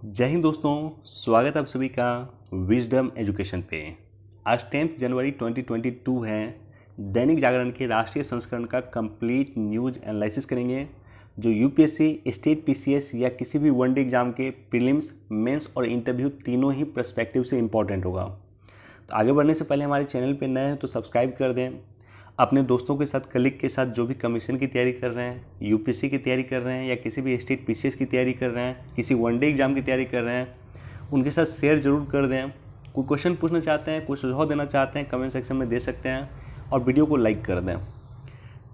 जय हिंद दोस्तों, स्वागत है आप सभी का विजडम एजुकेशन पे। आज 10 जनवरी 2022 है। दैनिक जागरण के राष्ट्रीय संस्करण का कंप्लीट न्यूज़ एनालिसिस करेंगे जो यूपीएससी, स्टेट पीसीएस या किसी भी वनडे एग्जाम के प्रीलिम्स, मेंस और इंटरव्यू तीनों ही पर्सपेक्टिव से इंपॉर्टेंट होगा। तो आगे बढ़ने से पहले हमारे चैनल पे नए हैं तो सब्सक्राइब कर दें। अपने दोस्तों के साथ, कलीग के साथ जो भी कमीशन की तैयारी कर रहे हैं, यूपीएससी की तैयारी कर रहे हैं या किसी भी स्टेट पीसीएस की तैयारी कर रहे हैं, किसी वनडे एग्जाम की तैयारी कर रहे हैं, उनके साथ शेयर जरूर कर दें। कोई क्वेश्चन पूछना चाहते हैं, कोई सुझाव देना चाहते हैं, कमेंट सेक्शन में दे सकते हैं और वीडियो को लाइक कर दें।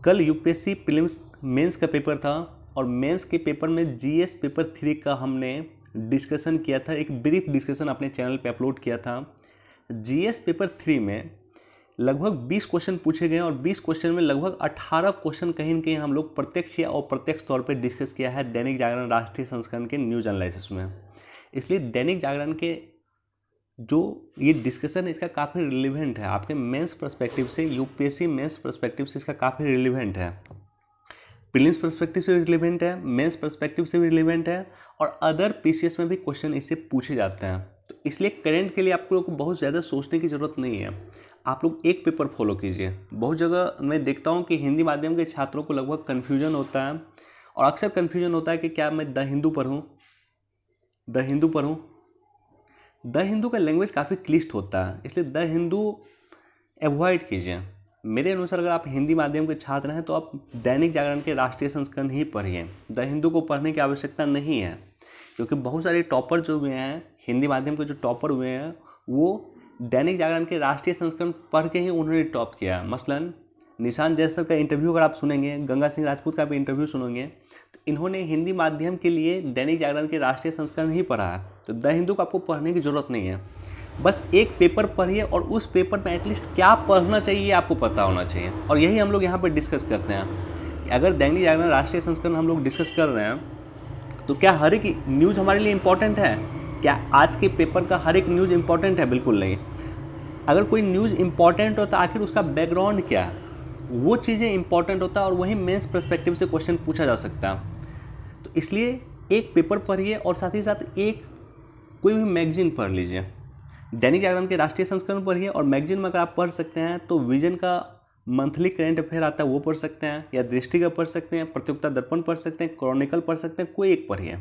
कल यूपीएससी प्रीलिम्स मेंस का पेपर था और मेंस के पेपर में जीएस पेपर 3 का हमने डिस्कशन किया था। एक ब्रीफ डिस्कशन अपने चैनल पे अपलोड किया था। जीएस पेपर 3 में लगभग 20 क्वेश्चन पूछे गए और 20 क्वेश्चन में लगभग 18 क्वेश्चन कहीं न कहीं हम लोग प्रत्यक्ष या अप्रत्यक्ष तौर पे डिस्कस किया है दैनिक जागरण राष्ट्रीय संस्करण के न्यूज़ एनालिसिस में। इसलिए दैनिक जागरण के जो ये डिस्कशन है इसका काफ़ी रिलेवेंट है आपके मेंस पर्सपेक्टिव से, यूपीएससी मेंस पर्सपेक्टिव से इसका काफ़ी रिलेवेंट है। प्रीलिम्स पर्सपेक्टिव से भी रिलेवेंट है, मेंस पर्सपेक्टिव से भी रिलेवेंट है और अदर पीसीएस में भी क्वेश्चन इससे पूछे जाते हैं। तो इसलिए करंट के लिए आप लोग को बहुत ज़्यादा सोचने की ज़रूरत नहीं है। आप लोग एक पेपर फॉलो कीजिए। बहुत जगह मैं देखता हूँ कि हिंदी माध्यम के छात्रों को लगभग कन्फ्यूजन होता है और अक्सर कन्फ्यूजन होता है कि क्या मैं द हिंदू पढ़ूँ। द हिंदू का लैंग्वेज काफ़ी क्लिष्ट होता है, इसलिए द हिंदू अवॉइड कीजिए। मेरे अनुसार अगर आप हिंदी माध्यम के छात्र हैं तो आप दैनिक जागरण के राष्ट्रीय संस्करण ही पढ़िए। द हिंदू को पढ़ने की आवश्यकता नहीं है, क्योंकि बहुत सारे टॉपर जो हुए हैं, हिंदी माध्यम के जो टॉपर हुए हैं, वो दैनिक जागरण के राष्ट्रीय संस्करण पढ़ के ही उन्होंने टॉप किया। मसलन निशान जैसर का इंटरव्यू अगर आप सुनेंगे, गंगा सिंह राजपूत का भी इंटरव्यू सुनेंगे, तो इन्होंने हिंदी माध्यम के लिए दैनिक जागरण के राष्ट्रीय संस्करण ही पढ़ा है। तो द हिंदू को आपको पढ़ने की ज़रूरत नहीं है। बस एक पेपर पढ़िए और उस पेपर में एटलीस्ट क्या पढ़ना चाहिए आपको पता होना चाहिए। और यही हम लोग यहाँ पर डिस्कस करते हैं। अगर दैनिक जागरण राष्ट्रीय संस्करण हम लोग डिस्कस कर रहे हैं तो क्या हर एक न्यूज़ हमारे लिए इम्पॉर्टेंट है? क्या आज के पेपर का हर एक न्यूज़ इम्पॉर्टेंट है? बिल्कुल नहीं। अगर कोई न्यूज़ इम्पॉर्टेंट हो तो आखिर उसका बैकग्राउंड क्या है, वो चीज़ें इंपॉर्टेंट होता है और वही मेंस पर्सपेक्टिव से क्वेश्चन पूछा जा सकता है। तो इसलिए एक पेपर पढ़िए और साथ ही साथ एक कोई भी मैगजीन पढ़ लीजिए। दैनिक जागरण के राष्ट्रीय संस्करण पढ़िए और मैगजीन में अगर आप पढ़ सकते हैं तो विजन का मंथली करंट अफेयर आता है वो पढ़ सकते हैं, या दृष्टि का पढ़ सकते हैं, प्रतियोगिता दर्पण पढ़ सकते हैं, क्रॉनिकल पढ़ सकते हैं। कोई एक पढ़िए,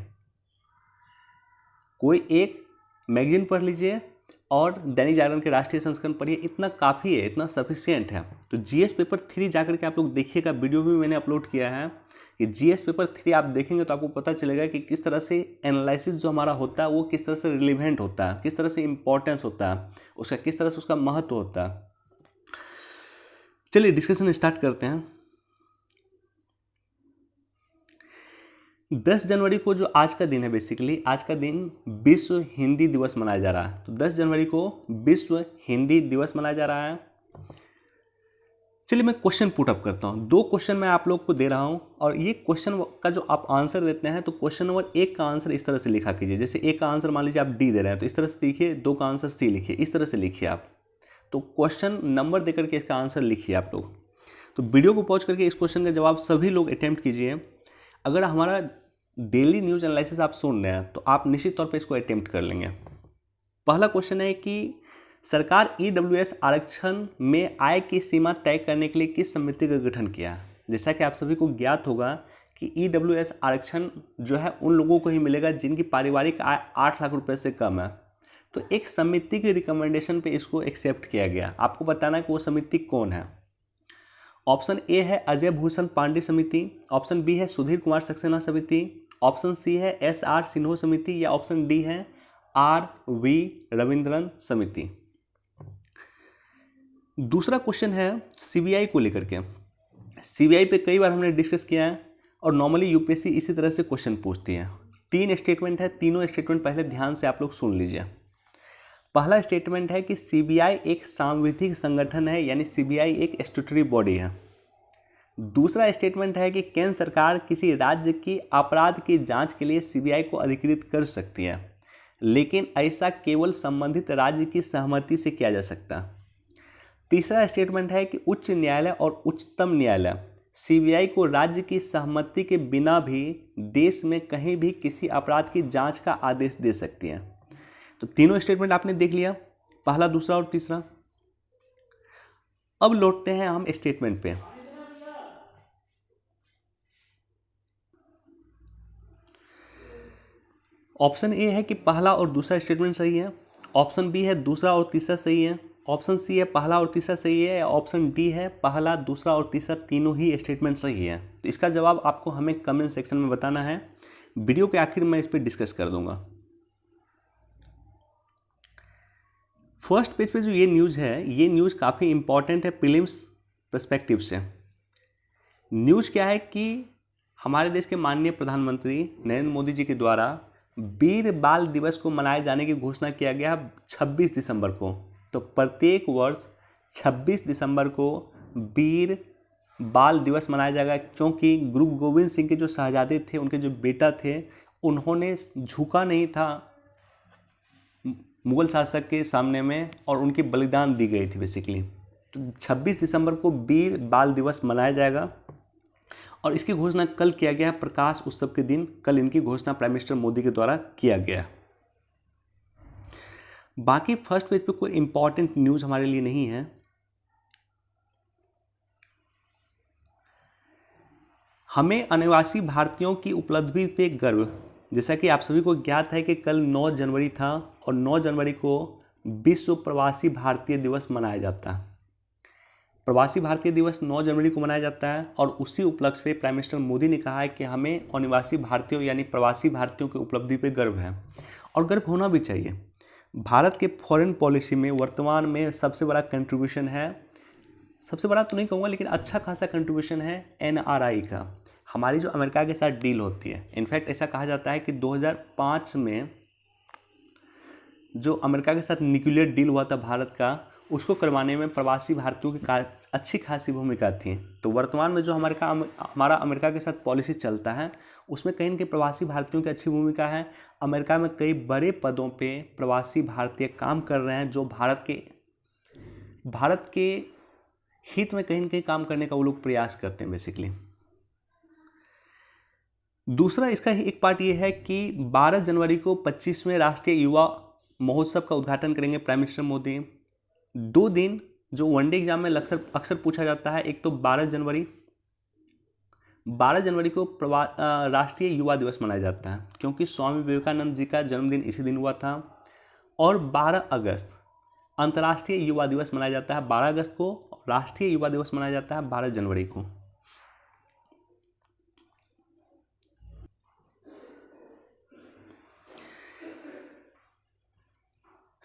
कोई एक मैगजीन पढ़ लीजिए और दैनिक जागरण के राष्ट्रीय संस्करण पढ़िए। इतना काफ़ी है, इतना सफिशिएंट है। तो जीएस पेपर 3 जाकर के आप लोग देखिएगा, वीडियो भी मैंने अपलोड किया है कि जीएस पेपर 3 आप देखेंगे तो आपको पता चलेगा कि किस तरह से एनालिसिस जो हमारा होता है वो किस तरह से रिलेवेंट होता है, किस तरह से इंपॉर्टेंस होता है उसका, किस तरह से उसका महत्व होता है। चलिए डिस्कशन स्टार्ट करते हैं। 10 जनवरी को जो आज का दिन है, बेसिकली आज का दिन विश्व हिंदी दिवस मनाया जा रहा है। तो 10 जनवरी को विश्व हिंदी दिवस मनाया जा रहा है। चलिए मैं क्वेश्चन पुट अप करता हूँ। 2 क्वेश्चन मैं आप लोग को दे रहा हूँ और ये क्वेश्चन का जो आप आंसर देते हैं तो क्वेश्चन नंबर 1 का आंसर इस तरह से लिखा कीजिए। जैसे 1 का आंसर मान लीजिए आप डी दे रहे हैं तो इस तरह से लिखिए, 2 का आंसर सी लिखिए, इस तरह से लिखिए आप। तो क्वेश्चन नंबर देकर के इसका आंसर लिखिए आप लोग। तो वीडियो को पॉज करके इस क्वेश्चन का जवाब सभी लोग अटेम्प्ट कीजिए। अगर हमारा डेली न्यूज़ एनालिसिस आप सुन रहे हैं तो आप निश्चित तौर पे इसको अटेम्प्ट कर लेंगे। पहला क्वेश्चन है कि सरकार ईडब्ल्यूएस आरक्षण में आय की सीमा तय करने के लिए किस समिति का गठन किया? जैसा कि आप सभी को ज्ञात होगा कि ईडब्ल्यूएस आरक्षण जो है उन लोगों को ही मिलेगा जिनकी पारिवारिक आय 8 लाख रुपए से कम है। तो एक समिति की रिकमेंडेशन पे इसको एक्सेप्ट किया गया। आपको बताना है कि वो समिति कौन है। ऑप्शन ए है अजय भूषण पांडे समिति, ऑप्शन बी है सुधीर कुमार सक्सेना समिति, ऑप्शन सी है एसआर सिन्हा समिति, या ऑप्शन डी है आर.वी. रविंद्रन समिति। दूसरा क्वेश्चन है सीबीआई को लेकर के। सीबीआई पे कई बार हमने डिस्कस किया है और नॉर्मली यूपीएससी इसी तरह से क्वेश्चन पूछती है। 3 स्टेटमेंट है, तीनों स्टेटमेंट पहले ध्यान से आप लोग सुन लीजिए। पहला स्टेटमेंट है कि सीबीआई एक सांविधिक संगठन है, यानी सीबीआई एक स्टैट्यूटरी बॉडी है। दूसरा स्टेटमेंट है कि केंद्र सरकार किसी राज्य की अपराध की जांच के लिए सीबीआई को अधिकृत कर सकती है, लेकिन ऐसा केवल संबंधित राज्य की सहमति से किया जा सकता है। तीसरा स्टेटमेंट है कि उच्च न्यायालय और उच्चतम न्यायालय सीबीआई को राज्य की सहमति के बिना भी देश में कहीं भी किसी अपराध की जांच का आदेश दे सकती है। तो तीनों स्टेटमेंट आपने देख लिया, पहला, दूसरा और तीसरा। अब लौटते हैं हम स्टेटमेंट पे। ऑप्शन ए है कि पहला और दूसरा स्टेटमेंट सही है, ऑप्शन बी है दूसरा और तीसरा सही है, ऑप्शन सी है पहला और तीसरा सही है, ऑप्शन डी है पहला, दूसरा और तीसरा तीनों ही स्टेटमेंट सही है। तो इसका जवाब आपको हमें कमेंट सेक्शन में बताना है। वीडियो के आखिर में इस पर डिस्कस कर दूंगा। फर्स्ट पेज पे जो ये न्यूज़ है, ये न्यूज़ काफ़ी इंपॉर्टेंट है प्रीलिम्स पर्सपेक्टिव से। न्यूज़ क्या है कि हमारे देश के माननीय प्रधानमंत्री नरेंद्र मोदी जी के द्वारा वीर बाल दिवस को मनाए जाने की घोषणा किया गया 26 दिसंबर को। तो प्रत्येक वर्ष 26 दिसंबर को वीर बाल दिवस मनाया जाएगा, क्योंकि गुरु गोविंद सिंह के जो शहजादे थे, उनके जो बेटा थे, उन्होंने झुका नहीं था मुगल शासक के सामने में और उनकी बलिदान दी गई थी बेसिकली। तो 26 दिसंबर को वीर बाल दिवस मनाया जाएगा और इसकी घोषणा कल किया गया है, प्रकाश उत्सव के दिन। कल इनकी घोषणा प्राइम मिनिस्टर मोदी के द्वारा किया गया। बाकी फर्स्ट पेज पे कोई इंपॉर्टेंट न्यूज़ हमारे लिए नहीं है। हमें अनिवासी भारतीयों की उपलब्धि पे गर्व। जैसा कि आप सभी को ज्ञात है कि कल 9 जनवरी था और 9 जनवरी को विश्व प्रवासी भारतीय दिवस मनाया जाता है। प्रवासी भारतीय दिवस 9 जनवरी को मनाया जाता है और उसी उपलक्ष्य पे प्राइम मिनिस्टर मोदी ने कहा है कि हमें अनिवासी भारतीयों यानी प्रवासी भारतीयों की उपलब्धि पे गर्व है और गर्व होना भी चाहिए। भारत के फॉरेन पॉलिसी में वर्तमान में सबसे बड़ा कंट्रीब्यूशन है, सबसे बड़ा तो नहीं कहूँगा लेकिन अच्छा खासा कंट्रीब्यूशन है NRI का, हमारी जो अमेरिका के साथ डील होती है। इनफैक्ट ऐसा कहा जाता है कि 2005 में जो अमेरिका के साथ न्यूक्लियर डील हुआ था भारत का, उसको करवाने में प्रवासी भारतीयों की अच्छी खासी भूमिका थी। तो वर्तमान में जो हमारा अमेरिका के साथ पॉलिसी चलता है, उसमें कहीं न कहीं प्रवासी भारतीयों की अच्छी भूमिका है। अमेरिका में कई बड़े पदों पे प्रवासी भारतीय काम कर रहे हैं, जो भारत के हित में कहीं न कहीं काम करने का वो लोग प्रयास करते हैं बेसिकली। दूसरा इसका एक पार्ट ये है कि 12 जनवरी को 25वें राष्ट्रीय युवा महोत्सव का उद्घाटन करेंगे प्राइम मिनिस्टर मोदी। 2 दिन जो वनडे एग्जाम में अक्सर पूछा जाता है, एक तो 12 जनवरी को राष्ट्रीय युवा दिवस मनाया जाता है, क्योंकि स्वामी विवेकानंद जी का जन्मदिन इसी दिन हुआ था। और 12 अगस्त अंतर्राष्ट्रीय युवा दिवस मनाया जाता है 12 अगस्त को, राष्ट्रीय युवा दिवस मनाया जाता है 12 जनवरी को।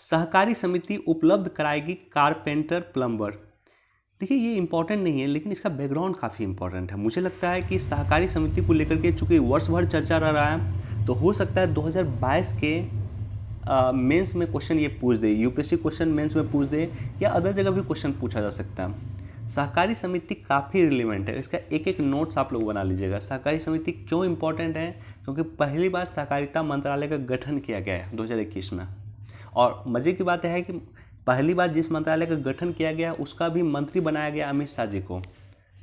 सहकारी समिति उपलब्ध कराएगी कारपेंटर प्लम्बर। देखिए ये इंपॉर्टेंट नहीं है, लेकिन इसका बैकग्राउंड काफ़ी इंपॉर्टेंट है। मुझे लगता है कि सहकारी समिति को लेकर के चूँकि वर्ष भर चर्चा रह रहा है, तो हो सकता है 2022 के मेंस में क्वेश्चन ये पूछ दे, यूपीएससी क्वेश्चन मेंस में पूछ दे, या अदर जगह भी क्वेश्चन पूछा जा सकता है। सहकारी समिति काफ़ी रिलेवेंट है, इसका एक एक नोट्स आप लोग बना लीजिएगा। सहकारी समिति क्यों इंपॉर्टेंट है? क्योंकि पहली बार सहकारिता मंत्रालय का गठन किया गया है 2021 में। और मज़े की बात है कि पहली बार जिस मंत्रालय का गठन किया गया उसका भी मंत्री बनाया गया अमित शाह जी को।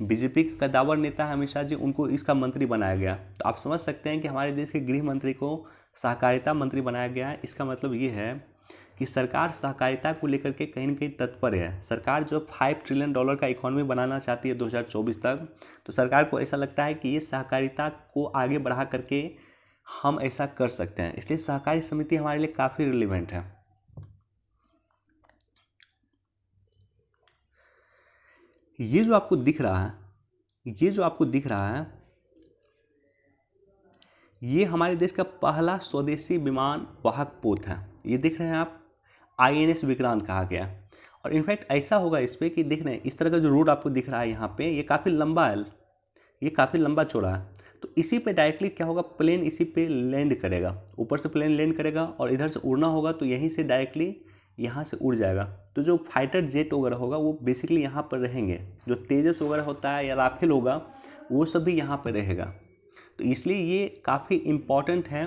बीजेपी के कद्दावर नेता है अमित शाह जी, उनको इसका मंत्री बनाया गया। तो आप समझ सकते हैं कि हमारे देश के गृह मंत्री को सहकारिता मंत्री बनाया गया है। इसका मतलब ये है कि सरकार सहकारिता को लेकर के कहीं न कहीं तत्पर है। सरकार जो $5 ट्रिलियन का इकोनॉमी बनाना चाहती है 2024 तक, तो सरकार को ऐसा लगता है कि ये सहकारिता को आगे बढ़ा करके हम ऐसा कर सकते हैं। इसलिए सहकारी समिति हमारे लिए काफ़ी रिलेवेंट है। ये जो आपको दिख रहा है, ये हमारे देश का पहला स्वदेशी विमान वाहक पोत है। ये देख रहे हैं आप, INS विक्रांत कहा गया। और इनफैक्ट ऐसा होगा इस पर कि देख रहे हैं इस तरह का जो रोड आपको दिख रहा है यहाँ पे, ये काफ़ी लंबा है, ये काफ़ी लंबा चौड़ा है। तो इसी पे डायरेक्टली क्या होगा, प्लेन इसी पे लैंड करेगा, ऊपर से प्लेन लैंड करेगा और इधर से उड़ना होगा तो यहीं से डायरेक्टली यहाँ से उड़ जाएगा। तो जो फाइटर जेट वगैरह होगा वो बेसिकली यहाँ पर रहेंगे। जो तेजस वगैरह होता है या राफेल होगा वो सब भी यहाँ पर रहेगा। तो इसलिए ये काफ़ी इम्पॉर्टेंट है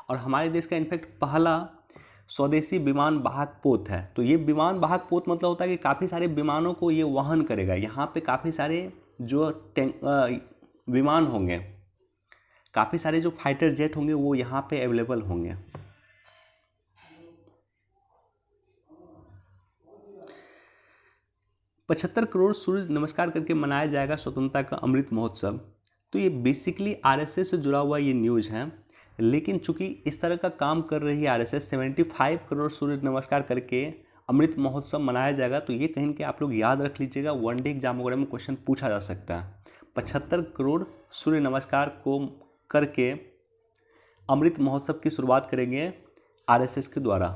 और हमारे देश का इनफैक्ट पहला स्वदेशी विमान वाहक पोत है। तो ये विमान वाहक पोत मतलब होता है कि काफ़ी सारे विमानों को ये वहन करेगा। यहाँ पे काफ़ी सारे जो विमान होंगे, काफ़ी सारे जो फाइटर जेट होंगे वो यहाँ पे अवेलेबल होंगे। 75 करोड़ सूर्य नमस्कार करके मनाया जाएगा स्वतंत्रता का अमृत महोत्सव। तो ये बेसिकली आरएसएस से जुड़ा हुआ ये न्यूज़ है, लेकिन चूंकि इस तरह का काम कर रही है आरएसएस, 75 करोड़ सूर्य नमस्कार करके अमृत महोत्सव मनाया जाएगा, तो ये कहीं कि आप लोग याद रख लीजिएगा, वनडे एग्जाम वगैरह में क्वेश्चन पूछा जा सकता है। 75 करोड़ सूर्य नमस्कार को करके अमृत महोत्सव की शुरुआत करेंगे आरएसएस के द्वारा।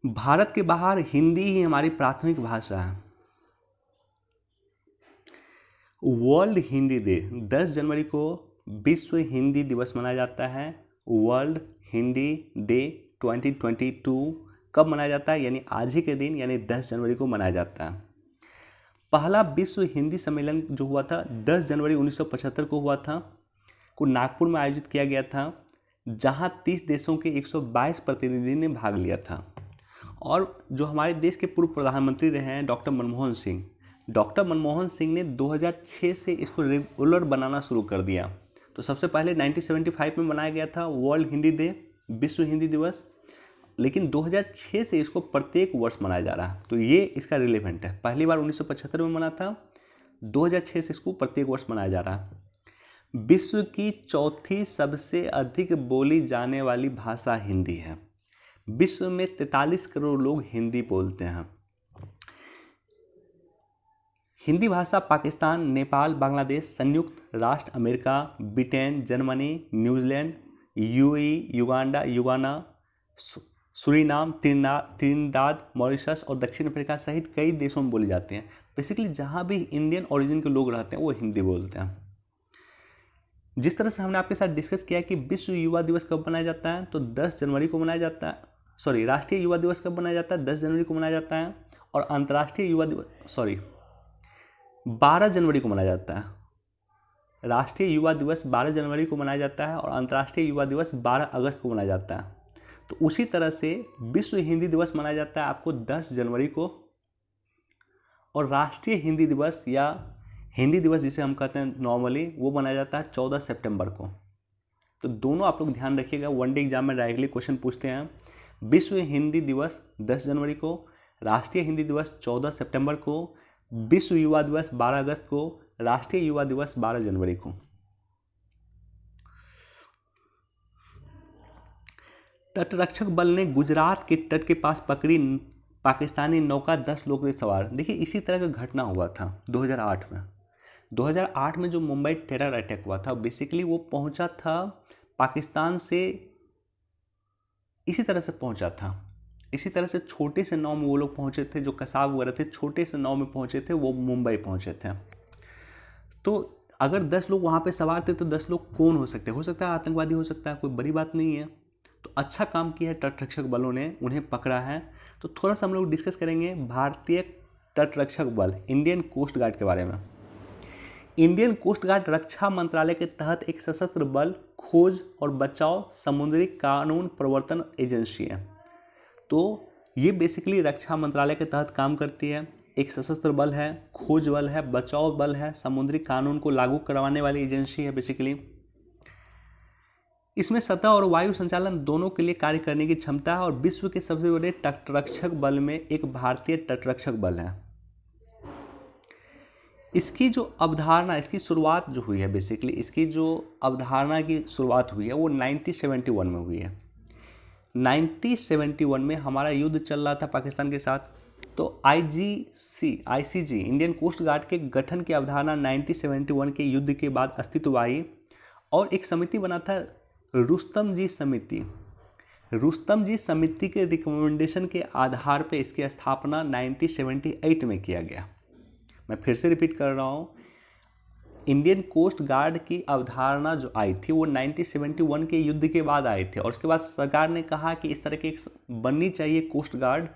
भारत के बाहर हिंदी ही हमारी प्राथमिक भाषा है। वर्ल्ड हिंदी डे 10 जनवरी को विश्व हिंदी दिवस मनाया जाता है। वर्ल्ड हिंदी डे 2022 कब मनाया जाता है? यानी आज ही के दिन, यानी 10 जनवरी को मनाया जाता है। पहला विश्व हिंदी सम्मेलन जो हुआ था 10 जनवरी 1975 को हुआ था, को नागपुर में आयोजित किया गया था, जहां 30 देशों के 122 प्रतिनिधि ने भाग लिया था। और जो हमारे देश के पूर्व प्रधानमंत्री रहे हैं डॉक्टर मनमोहन सिंह ने 2006 से इसको रेगुलर बनाना शुरू कर दिया। तो सबसे पहले 1975 में मनाया गया था वर्ल्ड हिंदी डे, विश्व हिंदी दिवस, लेकिन 2006 से इसको प्रत्येक वर्ष मनाया जा रहा है। तो ये इसका रिलेवेंट है। पहली बार 1975 में मना था, 2006 से इसको प्रत्येक वर्ष मनाया जा रहा है। विश्व की चौथी सबसे अधिक बोली जाने वाली भाषा हिंदी है। विश्व में 43 करोड़ लोग हिंदी बोलते हैं। हिंदी भाषा पाकिस्तान, नेपाल, बांग्लादेश, संयुक्त राष्ट्र America, Britain, Germany, New Zealand, UAE, Uganda, युगाना, सुरीनाम, त्रिनिदाद, मॉरिशस और दक्षिण अफ्रीका सहित कई देशों में बोली जाती हैं। बेसिकली जहाँ भी इंडियन ओरिजिन के लोग रहते हैं वो हिंदी बोलते हैं। जिस तरह से हमने आपके साथ डिस्कस किया कि विश्व युवा दिवस कब मनाया जाता है, तो 10 जनवरी को मनाया जाता है। राष्ट्रीय युवा दिवस कब मनाया जाता है? 10 जनवरी को मनाया जाता है। और अंतर्राष्ट्रीय युवा दिवस 12 जनवरी को मनाया जाता है। राष्ट्रीय युवा दिवस 12 जनवरी को मनाया जाता है और अंतर्राष्ट्रीय युवा दिवस 12 अगस्त को मनाया जाता है। तो उसी तरह से विश्व हिंदी दिवस मनाया जाता है आपको 10 जनवरी को, और राष्ट्रीय हिंदी दिवस या हिंदी दिवस जिसे हम कहते हैं नॉर्मली, वो मनाया जाता है 14 सितंबर को। तो दोनों आप लोग ध्यान रखिएगा, वनडे एग्जाम में डायरेक्टली क्वेश्चन पूछते हैं। विश्व हिंदी दिवस 10 जनवरी को, राष्ट्रीय हिंदी दिवस 14 सितंबर को, विश्व युवा दिवस 12 अगस्त को, राष्ट्रीय युवा दिवस 12 जनवरी को। तटरक्षक बल ने गुजरात के तट के पास पकड़ी पाकिस्तानी नौका, 10 लोग थे सवार। देखिए इसी तरह का घटना हुआ था 2008 में। 2008 में जो मुंबई टेरर अटैक हुआ था, बेसिकली वो पहुंचा था पाकिस्तान से, इसी तरह से पहुंचा था। इसी तरह से छोटे से नाव में वो लोग पहुंचे थे, जो कसाब वगैरह थे, छोटे से नाव में पहुंचे थे, वो मुंबई पहुंचे थे। तो अगर 10 लोग वहाँ पे सवार थे तो 10 लोग कौन हो सकते हैं? हो सकता है आतंकवादी हो सकता है, कोई बड़ी बात नहीं है। तो अच्छा काम किया है तटरक्षक बलों ने, उन्हें पकड़ा है। तो थोड़ा सा हम लोग डिस्कस करेंगे भारतीय तटरक्षक बल, इंडियन कोस्ट गार्ड के बारे में। इंडियन कोस्ट गार्ड रक्षा मंत्रालय के तहत एक सशस्त्र बल, खोज और बचाव, समुद्री कानून प्रवर्तन एजेंसी है। तो ये बेसिकली रक्षा मंत्रालय के तहत काम करती है। एक सशस्त्र बल है, खोज बल है, बचाव बल है, समुद्री कानून को लागू करवाने वाली एजेंसी है बेसिकली। इसमें सतह और वायु संचालन दोनों के लिए कार्य करने की क्षमता है और विश्व के सबसे बड़े तटरक्षक बल में एक भारतीय तटरक्षक बल है। इसकी जो अवधारणा, इसकी शुरुआत जो हुई है, बेसिकली इसकी जो अवधारणा की शुरुआत हुई है वो 1971 में हुई है। 1971 में हमारा युद्ध चल रहा था पाकिस्तान के साथ। तो आईसीजी इंडियन कोस्ट गार्ड के गठन की अवधारणा 1971 के युद्ध के बाद अस्तित्व आई और एक समिति बना था रुस्तम जी समिति। रुस्तम जी समिति के रिकमेंडेशन के आधार पर इसकी स्थापना 1978 में किया गया। मैं फिर से रिपीट कर रहा हूँ, इंडियन कोस्ट गार्ड की अवधारणा जो आई थी वो 1971 के युद्ध के बाद आई थी और उसके बाद सरकार ने कहा कि इस तरह की बननी चाहिए कोस्ट गार्ड।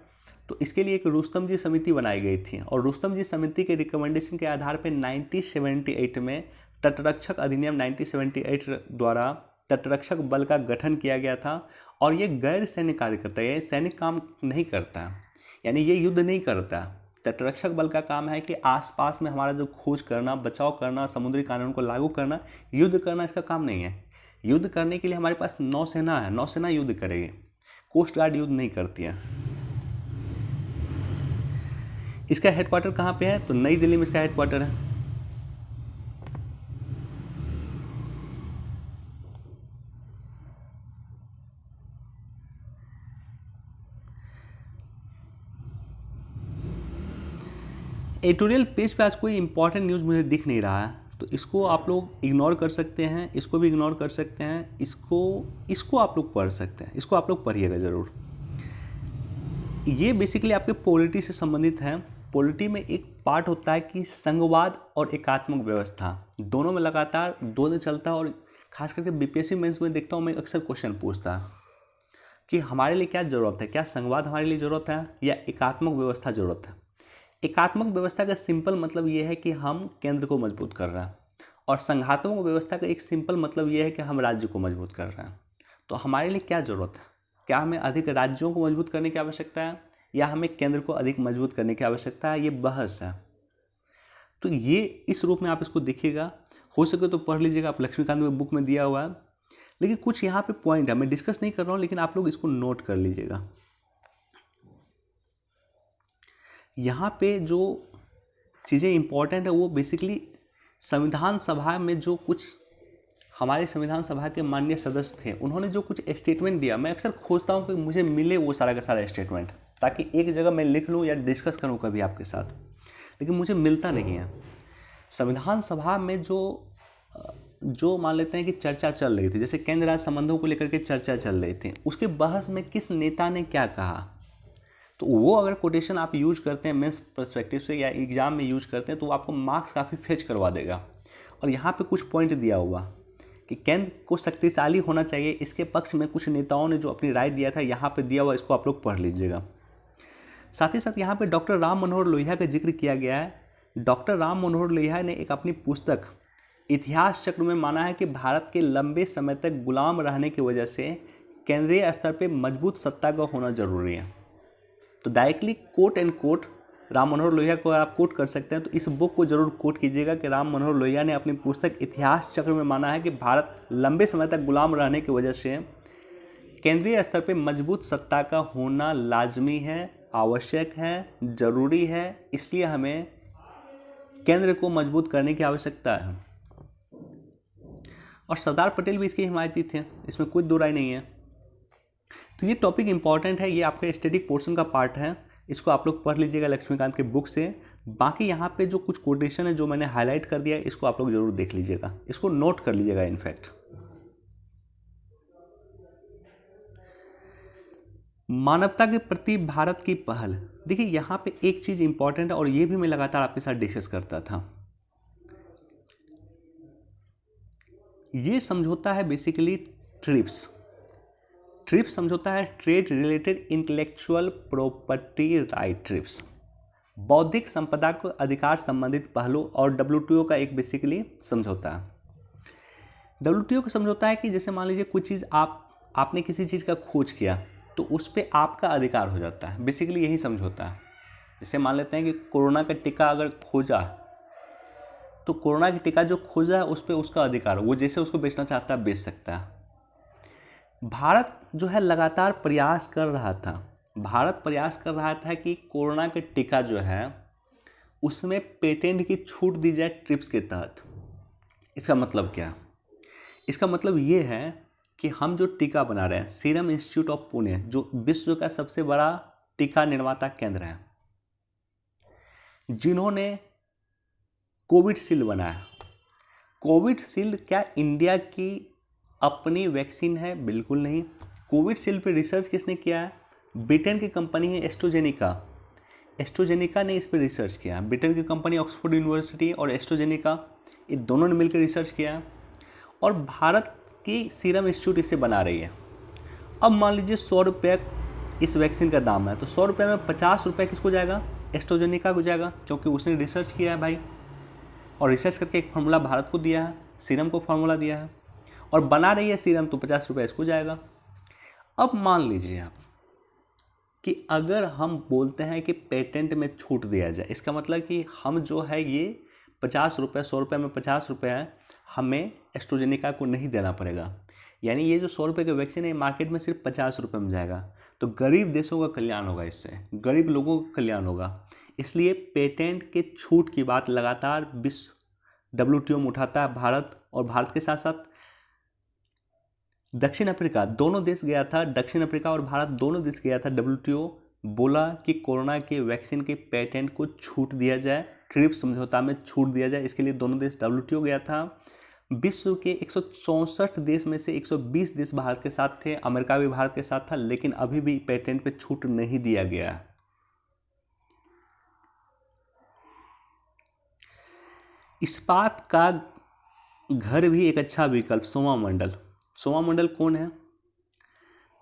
तो इसके लिए एक रुस्तम जी समिति बनाई गई थी और रुस्तम जी समिति के रिकमेंडेशन के आधार पर 1978 में तटरक्षक अधिनियम 1978 द्वारा तटरक्षक बल का गठन किया गया था। और ये गैर सैन्य कार्य करता है, ये सैनिक काम नहीं करता, यानी ये युद्ध नहीं करता। तटरक्षक बल का काम है कि आसपास में हमारा जो खोज करना, बचाव करना, समुद्री कानून को लागू करना, युद्ध करना इसका काम नहीं है। युद्ध करने के लिए हमारे पास नौसेना है, नौसेना युद्ध करेगी, कोस्ट गार्ड युद्ध नहीं करती है। इसका हेडक्वार्टर कहाँ पे है? तो नई दिल्ली में इसका हेडक्वार्टर है। एडिटोरियल पेज पे आज कोई इंपॉर्टेंट न्यूज़ मुझे दिख नहीं रहा है, तो इसको आप लोग इग्नोर कर सकते हैं, इसको भी इग्नोर कर सकते हैं, इसको आप लोग पढ़ सकते हैं, इसको आप लोग पढ़िएगा ज़रूर। ये बेसिकली आपके पॉलिटी से संबंधित है। पॉलिटी में एक पार्ट होता है कि संघवाद और एकात्मक व्यवस्था, दोनों में लगातार दो दिन चलता है। और खास करके बीपीएससी मेंस में देखता हूँ मैं अक्सर क्वेश्चन पूछता है कि हमारे लिए क्या ज़रूरत है, क्या संघवाद हमारे लिए ज़रूरत है या एकात्मक व्यवस्था ज़रूरत है। एकात्मक व्यवस्था का सिंपल मतलब ये है कि हम केंद्र को मजबूत कर रहे हैं, और संघात्मक व्यवस्था का एक सिंपल मतलब ये है कि हम राज्य को मजबूत कर रहे हैं। तो हमारे लिए क्या ज़रूरत है? क्या हमें अधिक राज्यों को मजबूत करने की आवश्यकता है या हमें केंद्र को अधिक मजबूत करने की आवश्यकता है? ये बहस है। तो ये इस रूप में आप इसको देखिएगा, हो सके तो पढ़ लीजिएगा, आप लक्ष्मीकांत में बुक में दिया हुआ है। लेकिन कुछ यहाँ पे पॉइंट है, मैं डिस्कस नहीं कर रहा हूँ, लेकिन आप लोग इसको नोट कर लीजिएगा। यहाँ पे जो चीज़ें इंपॉर्टेंट है वो बेसिकली संविधान सभा में जो कुछ हमारे संविधान सभा के माननीय सदस्य थे, उन्होंने जो कुछ स्टेटमेंट दिया, मैं अक्सर खोजता हूँ कि मुझे मिले वो सारा का सारा स्टेटमेंट, ताकि एक जगह मैं लिख लूँ या डिस्कस करूँ कभी आपके साथ, लेकिन मुझे मिलता नहीं है। संविधान सभा में जो मान लेते हैं कि चर्चा चल रही थी, जैसे केंद्र राज्य संबंधों को लेकर के चर्चा चल रही थी, उसके बहस में किस नेता ने क्या कहा, तो वो अगर कोटेशन आप यूज करते हैं मेंस पर्सपेक्टिव से या एग्जाम में यूज करते हैं तो आपको मार्क्स काफ़ी फेच करवा देगा। और यहाँ पे कुछ पॉइंट दिया हुआ कि केंद्र को शक्तिशाली होना चाहिए, इसके पक्ष में कुछ नेताओं ने जो अपनी राय दिया था यहाँ पे दिया हुआ, इसको आप लोग पढ़ लीजिएगा। साथ ही साथ यहाँ पे डॉक्टर राम मनोहर लोहिया का जिक्र किया गया है। डॉक्टर राम मनोहर लोहिया ने एक अपनी पुस्तक इतिहास चक्र में माना है कि भारत के लंबे समय तक गुलाम रहने की वजह से केंद्रीय स्तर पर मजबूत सत्ता का होना जरूरी है। तो directly quote end quote Ram Manohar Lohia को आप कोट कर सकते हैं, तो इस बुक को जरूर कोट कीजिएगा कि राम मनोहर लोहिया ने अपनी पुस्तक इतिहास चक्र में माना है कि भारत लंबे समय तक गुलाम रहने की वजह से केंद्रीय स्तर पर मजबूत सत्ता का होना लाजमी है, आवश्यक है, जरूरी है, इसलिए हमें केंद्र को मजबूत करने की आवश्यकता है। और सरदार पटेल भी इसके हिमायती थे, इसमें कोई दो राय नहीं है। तो ये टॉपिक इंपॉर्टेंट है, ये आपका स्टैटिक पोर्शन का पार्ट है, इसको आप लोग पढ़ लीजिएगा लक्ष्मीकांत के बुक से। बाकी यहाँ पे जो कुछ कोटेशन है जो मैंने हाईलाइट कर दिया है, इसको आप लोग जरूर देख लीजिएगा, इसको नोट कर लीजिएगा। इनफैक्ट मानवता के प्रति भारत की पहल, देखिए यहाँ पे एक चीज इंपॉर्टेंट है और ये भी मैं लगातार आपके साथ डिस्कस करता था। ये समझौता है बेसिकली ट्रिप्स समझौता है, trade related intellectual property right trips, बौद्धिक संपदा को अधिकार संबंधित पहलू, और डब्ल्यूटीओ का एक बेसिकली समझौता है। डब्ल्यूटीओ का समझौता है कि जैसे मान लीजिए कुछ चीज़ आपने किसी चीज़ का खोज किया तो उस पर आपका अधिकार हो जाता है, बेसिकली यही समझौता है। जैसे मान लेते हैं कि कोरोना का टीका अगर खोजा तो कोरोना का टीका जो खोजा है उस पर उसका अधिकार, वो जैसे उसको बेचना चाहता है बेच सकता है। भारत जो है लगातार प्रयास कर रहा था कि कोरोना के टीका जो है उसमें पेटेंट की छूट दी जाए ट्रिप्स के तहत। इसका मतलब क्या? इसका मतलब ये है कि हम जो टीका बना रहे हैं, सीरम इंस्टीट्यूट ऑफ पुणे जो विश्व का सबसे बड़ा टीका निर्माता केंद्र है, जिन्होंने कोविशील्ड बनाया। कोविशील्ड क्या इंडिया की अपनी वैक्सीन है? बिल्कुल नहीं। कोविशील्ड पे रिसर्च किसने किया है? ब्रिटेन की कंपनी है एस्ट्रोजेनिका ने इस पर रिसर्च किया। ब्रिटेन की कंपनी ऑक्सफोर्ड यूनिवर्सिटी और एस्ट्रोजेनिका, ये दोनों ने मिलकर रिसर्च किया है और भारत की सीरम इंस्टीट्यूट इसे बना रही है। अब मान लीजिए 100 रुपये इस वैक्सीन का दाम है, तो 100 रुपये में 50 रुपये किसको जाएगा, एस्ट्राजेनेका को जाएगा, क्योंकि उसने रिसर्च किया है भाई, और रिसर्च करके एक फार्मूला भारत को दिया है, सीरम को फार्मूला दिया है, और बना रही है सीरम, तो 50 रुपये इसको जाएगा। अब मान लीजिए आप कि अगर हम बोलते हैं कि पेटेंट में छूट दिया जाए, इसका मतलब कि हम जो है ये 50 रुपये, 100 रुपये में 50 रुपये है, हमें एस्ट्राजेनेका को नहीं देना पड़ेगा। यानी ये जो 100 रुपये का वैक्सीन है मार्केट में सिर्फ 50 रुपये में जाएगा। तो गरीब देशों का कल्याण होगा, इससे गरीब लोगों का कल्याण होगा। इसलिए पेटेंट के छूट की बात लगातार विश्व WTO में उठाता है भारत, और भारत के साथ साथ दक्षिण अफ्रीका, दोनों देश गया था, दक्षिण अफ्रीका और भारत दोनों देश गया था WTO, बोला कि कोरोना के वैक्सीन के पेटेंट को छूट दिया जाए, ट्रिप्स समझौता में छूट दिया जाए। इसके लिए दोनों देश WTO गया था। विश्व के 164 देश में से 120 देश भारत के साथ थे, अमेरिका भी भारत के साथ था, लेकिन अभी भी पेटेंट पे छूट नहीं दिया गया। इस्पात का घर भी एक अच्छा विकल्प, सोमा मंडल। सोमा मंडल कौन है?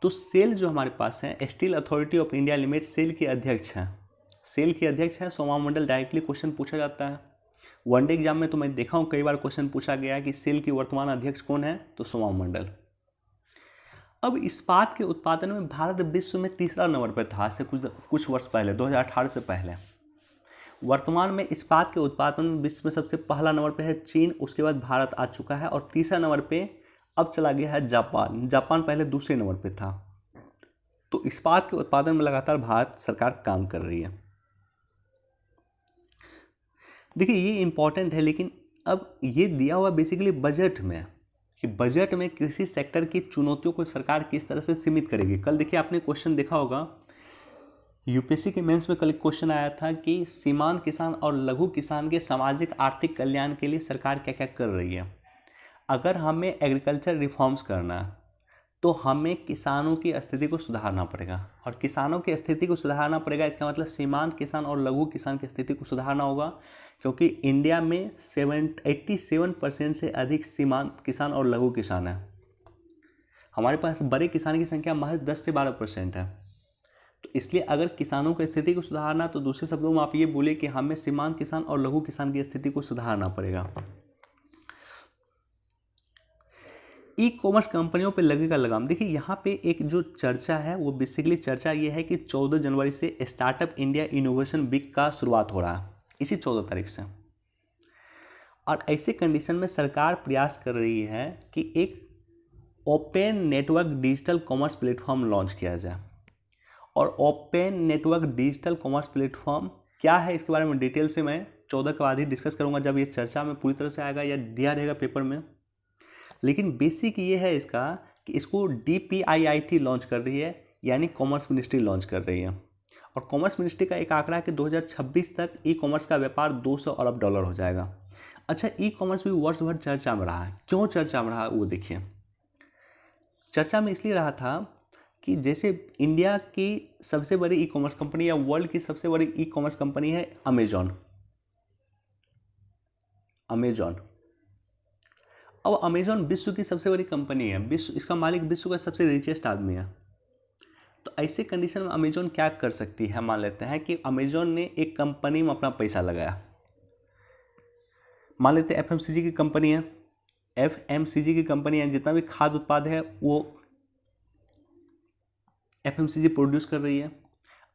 तो सेल जो हमारे पास है, Steel Authority of India Limited, SAIL के अध्यक्ष हैं, सेल के अध्यक्ष हैं सोमा मंडल। डायरेक्टली क्वेश्चन पूछा जाता है वनडे एग्जाम में, तो मैं देखा हूँ कई बार क्वेश्चन पूछा गया है कि सेल की वर्तमान अध्यक्ष कौन है, तो सोमा मंडल। अब इस्पात के उत्पादन में भारत विश्व में तीसरा नंबर पर था, से कुछ वर्ष पहले, 2018 से पहले। वर्तमान में इस्पात के उत्पादन में विश्व में सबसे पहला नंबर पे है चीन, उसके बाद भारत आ चुका है, और तीसरा नंबर पे अब चला गया है जापान। जापान पहले दूसरे नंबर पे था। तो इस्पात के उत्पादन में लगातार भारत सरकार काम कर रही है। देखिए ये इंपॉर्टेंट है, लेकिन अब ये दिया हुआ बेसिकली बजट में, कि बजट में कृषि सेक्टर की चुनौतियों को सरकार किस तरह से सीमित करेगी। कल देखिए आपने क्वेश्चन देखा होगा, यूपीएससी के मेंस में कल क्वेश्चन आया था कि सीमांत किसान और लघु किसान के सामाजिक आर्थिक कल्याण के लिए सरकार क्या क्या कर रही है। अगर हमें एग्रीकल्चर रिफॉर्म्स करना है तो हमें किसानों की स्थिति को सुधारना पड़ेगा, और किसानों की स्थिति को सुधारना पड़ेगा, इसका मतलब सीमांत किसान और लघु किसान की स्थिति को सुधारना होगा, क्योंकि इंडिया में 87% से अधिक सीमांत किसान और लघु किसान है। हमारे पास बड़े किसान की संख्या महज 10 से 12% है। तो इसलिए अगर किसानों की स्थिति को सुधारना, तो दूसरे शब्दों में आप ये बोले कि हमें सीमांत किसान और लघु किसान की स्थिति को सुधारना पड़ेगा। ई कॉमर्स कंपनियों पे लगेगा लगाम। देखिए यहाँ पे एक जो चर्चा है वो बेसिकली चर्चा ये है कि 14 जनवरी से स्टार्टअप इंडिया इनोवेशन वीक का शुरुआत हो रहा है, इसी 14 तारीख से। और ऐसे कंडीशन में सरकार प्रयास कर रही है कि एक open network digital commerce platform launch किया जाए। और open network digital commerce platform क्या है, इसके बारे में डिटेल से मैं 14 के बाद ही डिस्कस करूँगा, जब ये चर्चा में पूरी तरह से आएगा या दिया रहेगा पेपर में। लेकिन बेसिक ये है इसका कि इसको DPIIT लॉन्च कर रही है, यानी कॉमर्स मिनिस्ट्री लॉन्च कर रही है। और कॉमर्स मिनिस्ट्री का एक आंकड़ा है कि 2026 तक ई कॉमर्स का व्यापार $200 अरब हो जाएगा। अच्छा, ई कॉमर्स भी वर्ष भर चर्चा में रहा है। क्यों चर्चा में रहा वो देखिए। चर्चा में इसलिए रहा था कि जैसे इंडिया की सबसे बड़ी ई कॉमर्स कंपनी या वर्ल्ड की सबसे बड़ी ई कॉमर्स कंपनी है अमेजॉन। अब अमेजॉन विश्व की सबसे बड़ी कंपनी है, विश्व, इसका मालिक विश्व का सबसे रिचेस्ट आदमी है। तो ऐसे कंडीशन में अमेजॉन क्या कर सकती है। मान लेते हैं कि अमेजॉन ने एक कंपनी में अपना पैसा लगाया, मान लेते हैं FMCG की कंपनी है, FMCG की कंपनी है, जितना भी खाद्य उत्पाद है वो FMCG प्रोड्यूस कर रही है।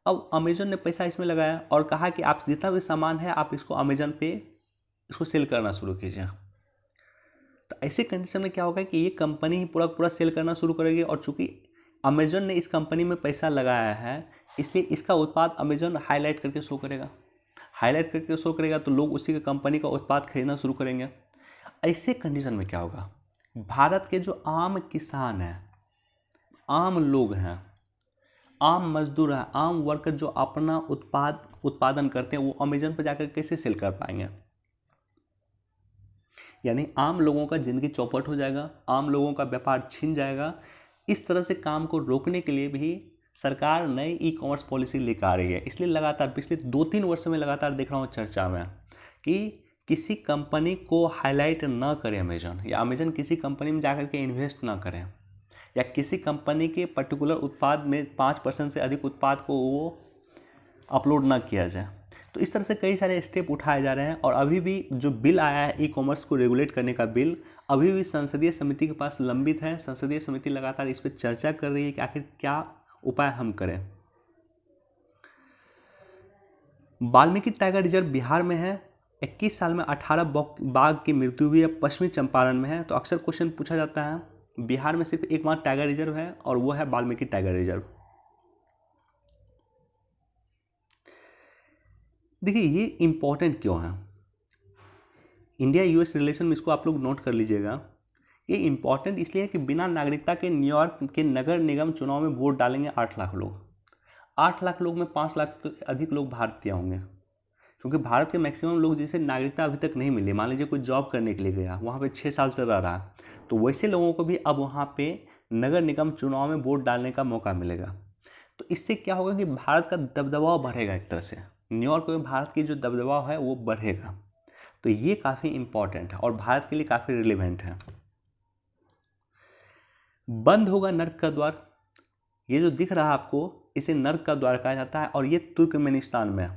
अब अमेजॉन ने पैसा इसमें लगाया और कहा कि आप जितना भी सामान है आप इसको अमेजॉन पे इसको सेल करना शुरू कीजिए। तो ऐसे कंडीशन में क्या होगा कि ये कंपनी ही पूरा सेल करना शुरू करेगी, और चूंकि अमेजॉन ने इस कंपनी में पैसा लगाया है इसलिए इसका उत्पाद अमेजॉन हाईलाइट करके शो करेगा, तो लोग उसी के कंपनी का उत्पाद खरीदना शुरू करेंगे। ऐसे कंडीशन में क्या होगा, भारत के जो आम किसान हैं, आम लोग हैं, आम मजदूर हैं, आम वर्कर जो अपना उत्पादन करते हैं वो अमेजॉन पर जाकर कैसे सेल कर पाएंगे। यानी आम लोगों का ज़िंदगी चौपट हो जाएगा, आम लोगों का व्यापार छिन जाएगा। इस तरह से काम को रोकने के लिए भी सरकार नई ई कॉमर्स पॉलिसी लेकर आ रही है। इसलिए लगातार पिछले 2-3 वर्षों में लगातार देख रहा हूँ चर्चा में कि किसी कंपनी को हाईलाइट ना करें अमेजॉन, या अमेजॉन किसी कंपनी में जाकर के इन्वेस्ट ना करें। या किसी कंपनी के पर्टिकुलर उत्पाद में 5% से अधिक उत्पाद को वो अपलोड ना किया जाए। तो इस तरह से कई सारे स्टेप उठाए जा रहे हैं और अभी भी जो बिल आया है ई कॉमर्स को रेगुलेट करने का बिल अभी भी संसदीय समिति के पास लंबित है। संसदीय समिति लगातार इस पर चर्चा कर रही है कि आखिर क्या उपाय हम करें। वाल्मीकि टाइगर रिजर्व बिहार में है। 21 साल में 18 बाघ की मृत्यु हुई है। पश्चिमी चंपारण में है। तो अक्सर क्वेश्चन पूछा जाता है, बिहार में सिर्फ एक मात्र टाइगर रिजर्व है और वो है वाल्मीकि टाइगर रिजर्व। देखिए ये इंपॉर्टेंट क्यों है, इंडिया यूएस रिलेशन में इसको आप लोग नोट कर लीजिएगा। ये इंपॉर्टेंट इसलिए है कि बिना नागरिकता के न्यूयॉर्क के नगर निगम चुनाव में वोट डालेंगे 8 लाख लोग। 8 लाख लोग में 5 लाख तो अधिक लोग भारतीय होंगे, क्योंकि भारत के मैक्सिमम लोग जिसे नागरिकता अभी तक नहीं मिली, मान लीजिए कोई जॉब करने के लिए गया, वहाँ पे 6 साल से रह रहा, तो वैसे लोगों को भी अब वहाँ पे नगर निगम चुनाव में वोट डालने का मौका मिलेगा। तो इससे क्या होगा कि भारत का दबदबा बढ़ेगा, एक तरह से न्यूयॉर्क में भारत की जो दबदबा है वो बढ़ेगा। तो ये काफ़ी इंपॉर्टेंट है और भारत के लिए काफ़ी रिलेवेंट है। बंद होगा नर्क का द्वार, ये जो दिख रहा है आपको इसे नर्क का द्वार कहा जाता है और ये तुर्कमेनिस्तान में है।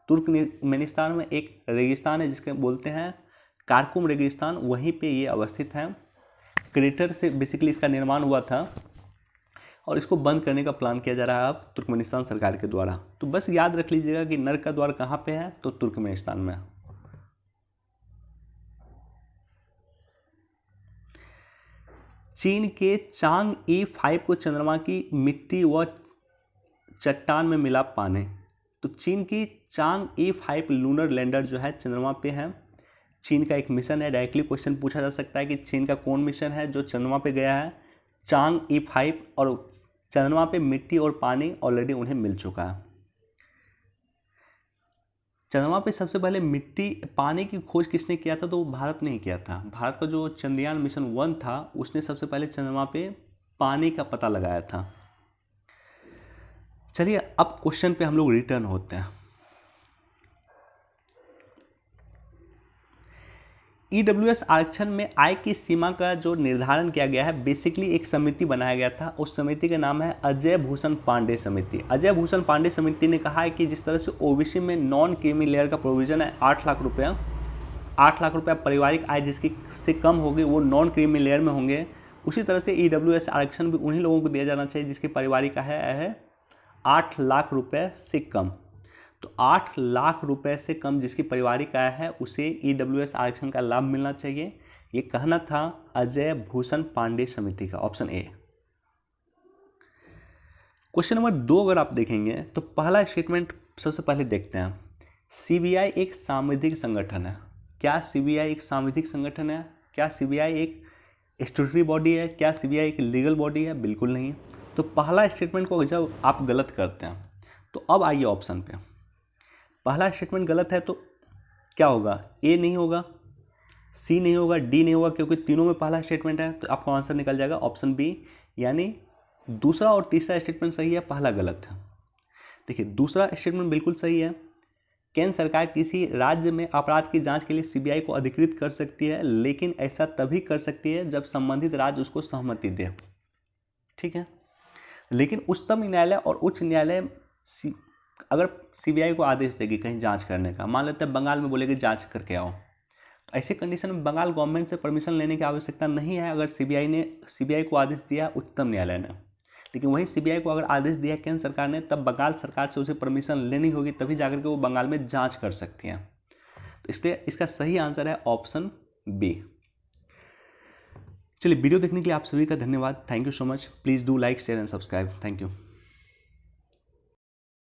तुर्कमेनिस्तान में एक रेगिस्तान है जिसके बोलते हैं कारकुम रेगिस्तान, वहीं पे ये अवस्थित है। क्रेटर से बेसिकली इसका निर्माण हुआ था और इसको बंद करने का प्लान किया जा रहा है अब तुर्कमेनिस्तान सरकार के द्वारा। तो बस याद रख लीजिएगा कि नर्क का द्वार कहाँ पे है, तो तुर्कमेनिस्तान में। चीन के चांग E5 को चंद्रमा की मिट्टी व चट्टान में मिला पानी। तो चीन की चांग E5 लूनर लैंडर जो है चंद्रमा पे है। चीन का एक मिशन है, डायरेक्टली क्वेश्चन पूछा जा सकता है कि चीन का कौन मिशन है जो चंद्रमा पे गया है। चांग E5, और चंद्रमा पे मिट्टी और पानी ऑलरेडी उन्हें मिल चुका है। चंद्रमा पे सबसे पहले मिट्टी पानी की खोज किसने किया था, तो वो भारत ने ही किया था। भारत का जो चंद्रयान मिशन 1 था उसने सबसे पहले चंद्रमा पे पानी का पता लगाया था। चलिए अब क्वेश्चन पे हम लोग रिटर्न होते हैं। ईडब्ल्यूएस आरक्षण में आय की सीमा का जो निर्धारण किया गया है, बेसिकली एक समिति बनाया गया था। उस समिति का नाम है अजय भूषण पांडे समिति। अजय भूषण पांडे समिति ने कहा है कि जिस तरह से ओबीसी में नॉन क्रीमी लेयर का प्रोविजन है 8 लाख रुपया, 8 लाख रुपया पारिवारिक आय जिसकी से कम होगी वो नॉन क्रीमी लेयर में होंगे, उसी तरह से ईडब्ल्यूएस आरक्षण भी उन्हीं लोगों को दिया जाना चाहिए जिसकी पारिवारिक आय है 8 लाख रुपये से कम। तो 8 लाख रुपए से कम जिसकी पारिवारिक आय है उसे ईडब्ल्यूएस आरक्षण का लाभ मिलना चाहिए, ये कहना था अजय भूषण पांडे समिति का, ऑप्शन ए। क्वेश्चन नंबर 2 अगर आप देखेंगे तो पहला स्टेटमेंट सबसे पहले देखते हैं। सीबीआई एक सांविधिक संगठन है। क्या सीबीआई एक सांविधिक संगठन है? क्या सीबीआई एक स्टैट्यूटरी बॉडी है? क्या सीबीआई एक लीगल बॉडी है? बिल्कुल नहीं। तो पहला स्टेटमेंट को जब आप गलत करते हैं तो अब आइए ऑप्शन पे। पहला स्टेटमेंट गलत है तो क्या होगा? ए नहीं होगा, सी नहीं होगा, डी नहीं होगा, क्योंकि तीनों में पहला स्टेटमेंट है। तो आपका आंसर निकल जाएगा ऑप्शन बी, यानी दूसरा और तीसरा स्टेटमेंट सही है, पहला गलत है। देखिए दूसरा स्टेटमेंट बिल्कुल सही है। केंद्र सरकार किसी राज्य में अपराध की जांच के लिए सीबीआई को अधिकृत कर सकती है, लेकिन ऐसा तभी कर सकती है जब संबंधित राज्य उसको सहमति दे। ठीक है, लेकिन उच्चतम न्यायालय और उच्च न्यायालय अगर सीबीआई को आदेश देगी कहीं जांच करने का, मान लेते हैं बंगाल में बोलेगी जांच करके आओ, तो ऐसे कंडीशन में बंगाल गवर्नमेंट से परमिशन लेने की आवश्यकता नहीं है अगर सीबीआई को आदेश दिया उच्चतम न्यायालय ने। लेकिन वही सीबीआई को अगर आदेश दिया केंद्र सरकार ने, तब बंगाल सरकार से उसे परमिशन लेनी होगी, तभी जाकर के वो बंगाल में जाँच कर सकती हैं। तो इसलिए इसका सही आंसर है ऑप्शन बी। चलिए वीडियो देखने के लिए आप सभी का धन्यवाद। Thank you so much. Please do like, share and subscribe. Thank you.